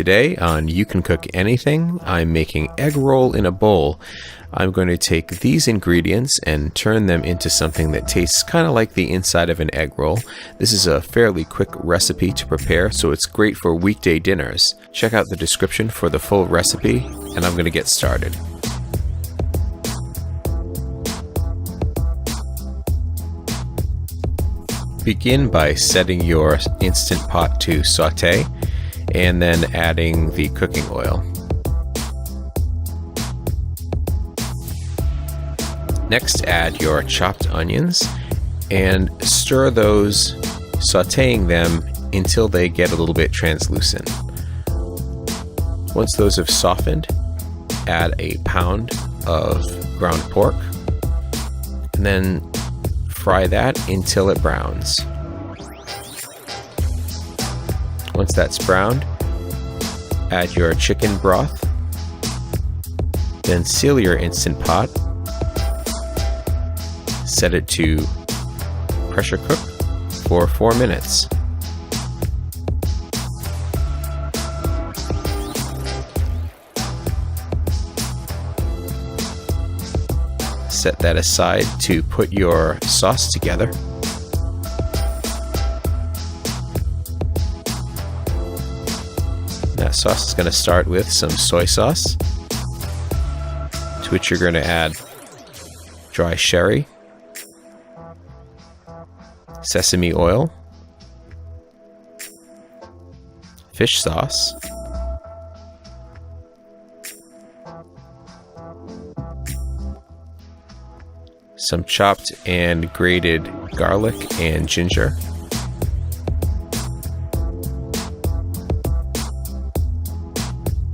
Today on You Can Cook Anything, I'm making egg roll in a bowl. I'm going to take these ingredients and turn them into something that tastes kind of like the inside of an egg roll. This is a fairly quick recipe to prepare, so it's great for weekday dinners. Check out the description for the full recipe, and I'm going to get started. Begin by setting your Instant Pot to saute, and then adding the cooking oil. Next, add your chopped onions and stir those, sauteing them until they get a little bit translucent. Once those have softened, add a pound of ground pork, and then fry that until it browns. Once that's browned, add your chicken broth, then seal your Instant Pot, set it to pressure cook for 4 minutes. Set that aside to put your sauce together. That sauce is going to start with some soy sauce, to which you're going to add dry sherry, sesame oil, fish sauce, some chopped and grated garlic and ginger,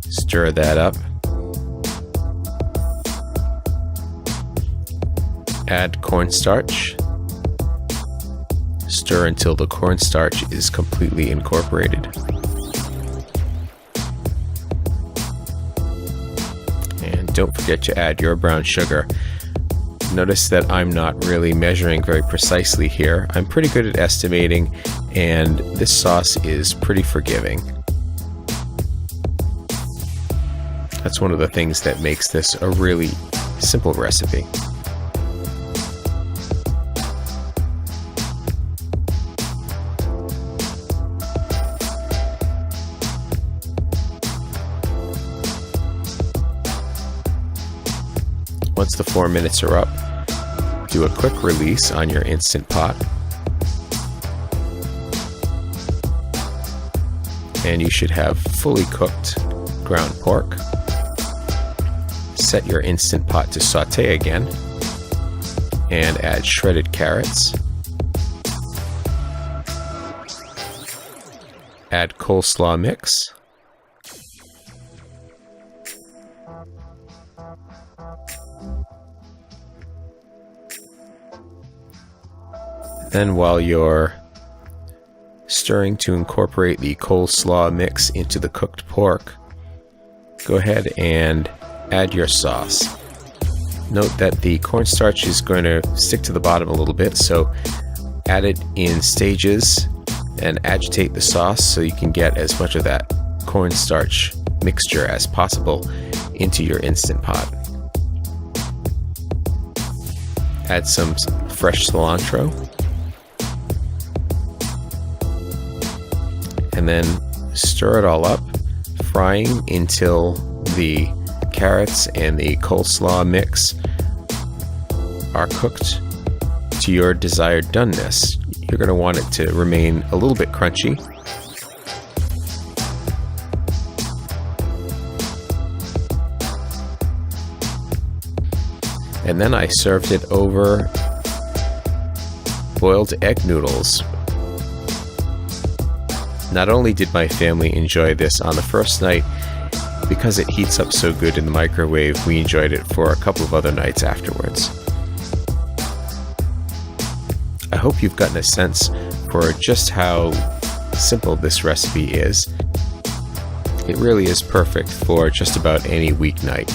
stir that up. Add cornstarch. Stir until the cornstarch is completely incorporated. And don't forget to add your brown sugar. Notice that I'm not really measuring very precisely here. I'm pretty good at estimating, and this sauce is pretty forgiving. That's one of the things that makes this a really simple recipe. Once the 4 minutes are up, do a quick release on your Instant Pot, and you should have fully cooked ground pork. Set your Instant Pot to saute again, and add shredded carrots. Add coleslaw mix. Then, while you're stirring to incorporate the coleslaw mix into the cooked pork, go ahead and add your sauce. Note that the cornstarch is going to stick to the bottom a little bit, so add it in stages and agitate the sauce so you can get as much of that cornstarch mixture as possible into your Instant Pot. Add some fresh cilantro, and then stir it all up, frying until the carrots and the coleslaw mix are cooked to your desired doneness. You're going to want it to remain a little bit crunchy. And then I served it over boiled egg noodles. Not only did my family enjoy this on the first night, because it heats up so good in the microwave, we enjoyed it for a couple of other nights afterwards. I hope you've gotten a sense for just how simple this recipe is. It really is perfect for just about any weeknight.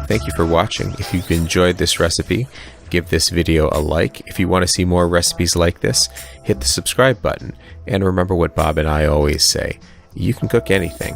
Thank you for watching. If you've enjoyed this recipe, give this video a like. If you want to see more recipes like this, hit the subscribe button. And remember what Bob and I always say, you can cook anything.